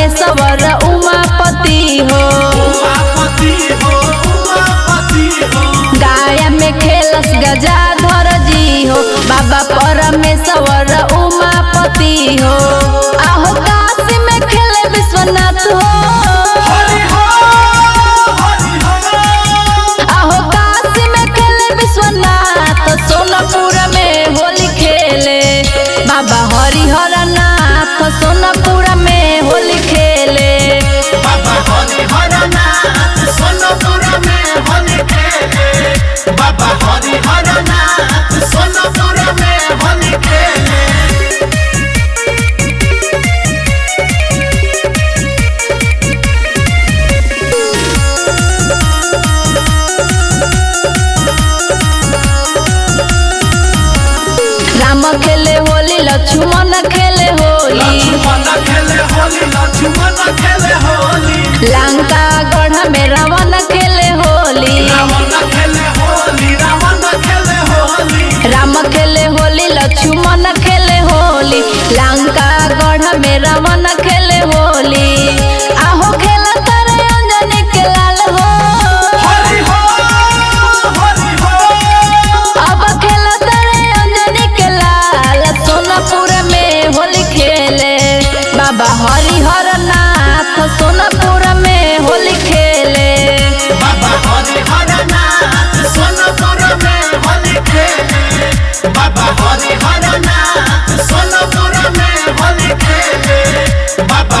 परमेश्वर उमापति हो गाया में खेलस गजाधर जी हो बाबा परमेश्वर उमापति हो आहो काशी में खेले विश्वनाथ हो आहो काशी में खेले विश्वनाथ सोनपुर में होली खेले बाबा हरिहर नाथ सोनपुर में होली खेले बाबा हरिहर नाथ सोनपुर में होली खेले बाबा हरिहर नाथ सोनपुर में होली खेले राम खेले होली लक्ष्मण खेले होली लक्ष्मण खेले होली लंका गढ़ में रावण खेले होली रावण खेले होली रावण खेले होली राम खेले होली लक्ष्मण खेले होली लंका गढ़ में रावण खेले होली आहो खेला तारे अंजनी के लाल हो हरि हो हरि हो अब खेला तारे अंजनी के लाल सोनपुर में होली खेले बाबा हरिहर नाथ सोनपुर में होली खेले बाबा हरिहर नाथ सोनपुर में होली खेले बाबा हरिहर नाथ सोनपुर में होली खेले बाबा